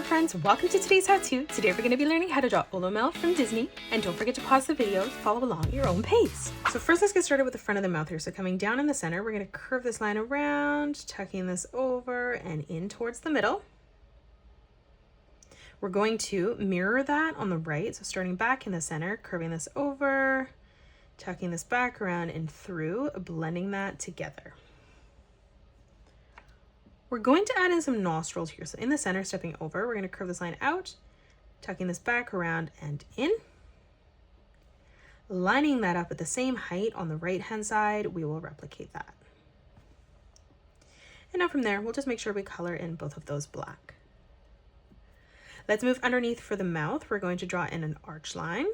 friends, welcome to today's how-to. Today we're going to be learning how to draw Olu Mel from Disney, and don't forget to pause the video to follow along at your own pace. So first let's get started with the front of the mouth here. So coming down in the center, we're going to curve this line around, tucking this over and in towards the middle. We're going to mirror that on the right, so starting back in the center, curving this over, tucking this back around and through, blending that together. We're going to add in some nostrils here. So in the center, stepping over, we're going to curve this line out, tucking this back around and in. Lining that up at the same height on the right-hand side, we will replicate that. And now from there, we'll just make sure we color in both of those black. Let's move underneath for the mouth. We're going to draw in an arch line.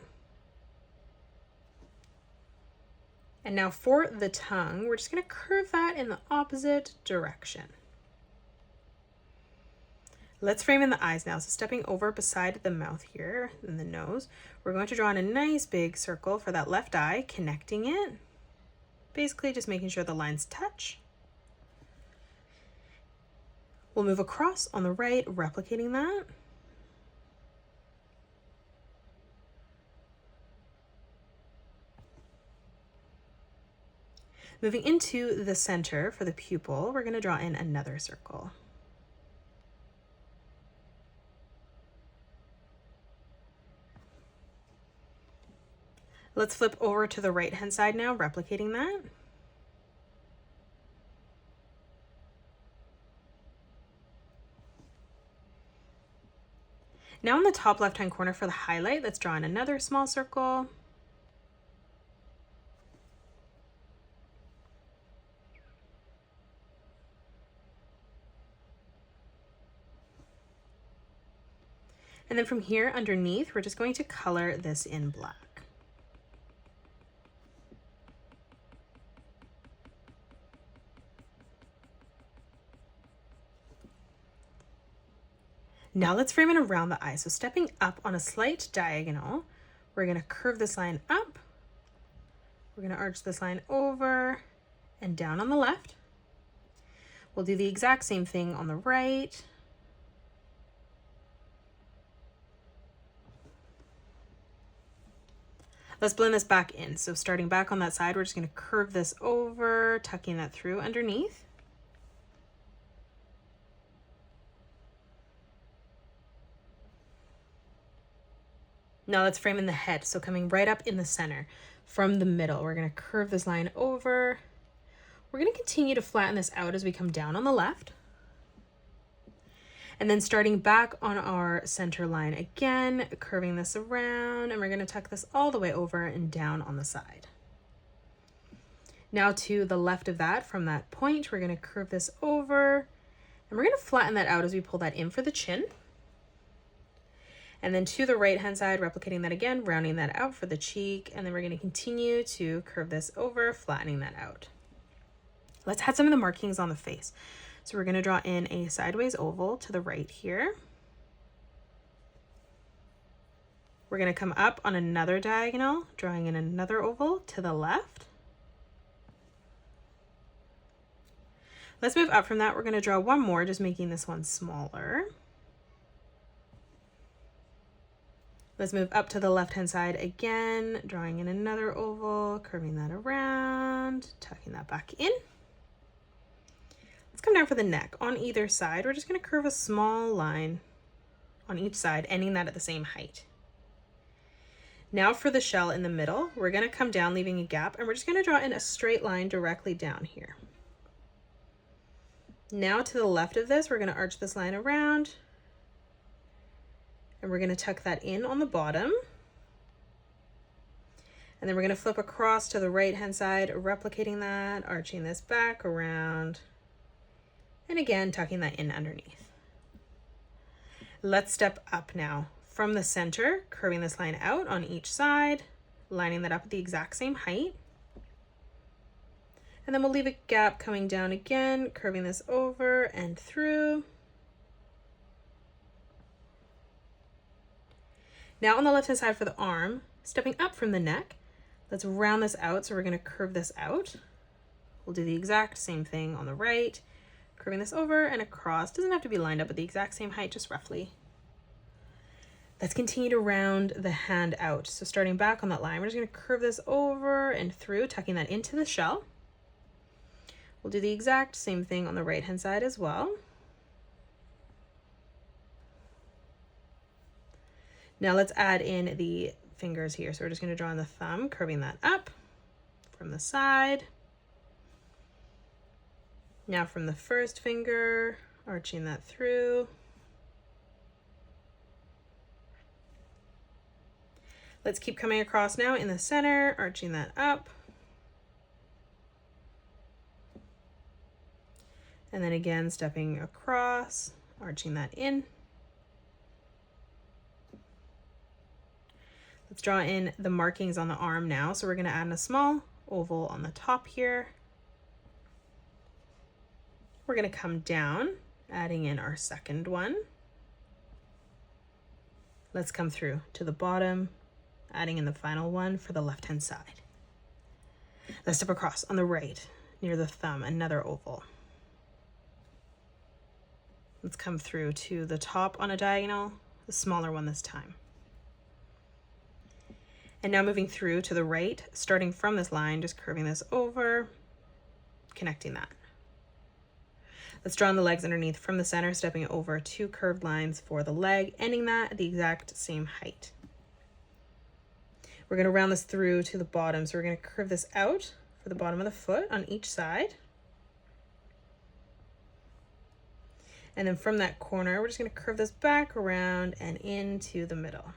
And now for the tongue, we're just going to curve that in the opposite direction. Let's frame in the eyes now. So stepping over beside the mouth here and the nose, we're going to draw in a nice big circle for that left eye, connecting it. Basically just making sure the lines touch. We'll move across on the right, replicating that. Moving into the center for the pupil, we're going to draw in another circle. Let's flip over to the right-hand side now, replicating that. Now in the top left-hand corner for the highlight, let's draw in another small circle. And then from here underneath, we're just going to color this in black. Now let's frame it around the eye. So stepping up on a slight diagonal, we're going to curve this line up. We're going to arch this line over and down on the left. We'll do the exact same thing on the right. Let's blend this back in. So starting back on that side, we're just going to curve this over, tucking that through underneath. Now let's frame in the head. So coming right up in the center from the middle, we're going to curve this line over. We're going to continue to flatten this out as we come down on the left. And then starting back on our center line again, curving this around, and we're going to tuck this all the way over and down on the side. Now to the left of that, from that point, we're going to curve this over, and we're going to flatten that out as we pull that in for the chin. And then to the right-hand side, replicating that again, rounding that out for the cheek, and then we're going to continue to curve this over, flattening that out. Let's add some of the markings on the face. So we're going to draw in a sideways oval to the right here. We're going to come up on another diagonal, drawing in another oval to the left. Let's move up from that. We're going to draw one more, just making this one smaller. Let's move up to the left-hand side again, drawing in another oval, curving that around, tucking that back in. Let's come down for the neck. On either side, we're just going to curve a small line on each side, ending that at the same height. Now for the shell in the middle, we're going to come down, leaving a gap, and we're just going to draw in a straight line directly down here. Now to the left of this, we're going to arch this line around, and we're going to tuck that in on the bottom. And then we're going to flip across to the right-hand side, replicating that, arching this back around, and again, tucking that in underneath. Let's step up now from the center, curving this line out on each side, lining that up at the exact same height. And then we'll leave a gap coming down again, curving this over and through. Now on the left-hand side for the arm, stepping up from the neck, let's round this out. So we're going to curve this out. We'll do the exact same thing on the right, curving this over and across. Doesn't have to be lined up at the exact same height, just roughly. Let's continue to round the hand out. So starting back on that line, we're just going to curve this over and through, tucking that into the shell. We'll do the exact same thing on the right hand side as well. Now let's add in the fingers here. So we're just going to draw on the thumb, curving that up from the side. Now from the first finger, arching that through. Let's keep coming across now in the center, arching that up. And then again, stepping across, arching that in. Let's draw in the markings on the arm now. So we're going to add in a small oval on the top here. We're going to come down, adding in our second one. Let's come through to the bottom, adding in the final one for the left-hand side. Let's step across on the right, near the thumb, another oval. Let's come through to the top on a diagonal, the smaller one this time. And now moving through to the right, starting from this line, just curving this over, connecting that. Let's draw on the legs underneath from the center, stepping over 2 curved lines for the leg, ending that at the exact same height. We're going to round this through to the bottom, so we're going to curve this out for the bottom of the foot on each side. And then from that corner, we're just going to curve this back around and into the middle.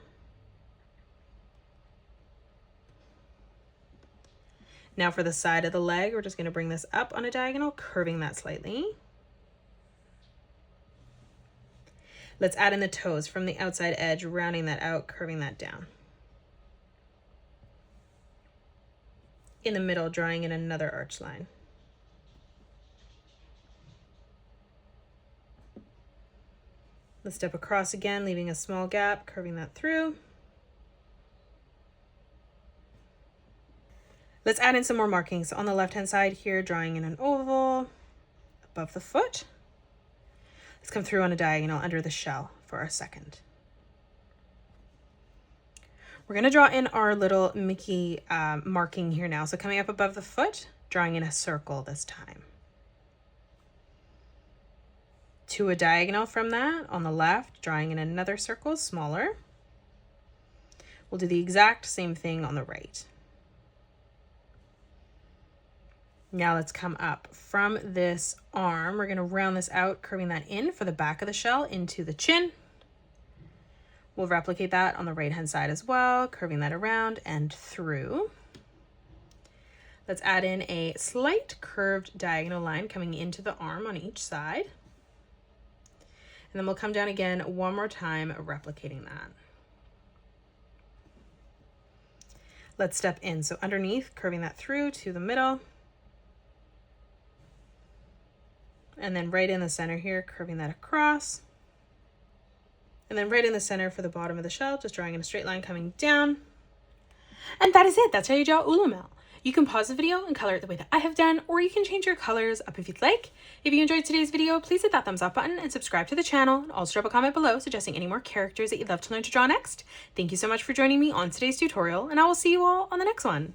Now for the side of the leg, we're just going to bring this up on a diagonal, curving that slightly. Let's add in the toes from the outside edge, rounding that out, curving that down. In the middle, drawing in another arch line. Let's step across again, leaving a small gap, curving that through. Let's add in some more markings. On the left-hand side here, drawing in an oval above the foot. Let's come through on a diagonal under the shell for our second. We're going to draw in our little Mickey marking here now. So coming up above the foot, drawing in a circle this time. To a diagonal from that, on the left, drawing in another circle, smaller. We'll do the exact same thing on the right. Now let's come up from this arm. We're going to round this out, curving that in for the back of the shell into the chin. We'll replicate that on the right-hand side as well, curving that around and through. Let's add in a slight curved diagonal line coming into the arm on each side. And then we'll come down again one more time, replicating that. Let's step in. So underneath, curving that through to the middle. And then right in the center here, curving that across. And then right in the center for the bottom of the shell, just drawing in a straight line coming down. And that is it. That's how you draw Olu Mel. You can pause the video and color it the way that I have done, or you can change your colors up if you'd like. If you enjoyed today's video, please hit that thumbs up button and subscribe to the channel. And also drop a comment below suggesting any more characters that you'd love to learn to draw next. Thank you so much for joining me on today's tutorial, and I will see you all on the next one.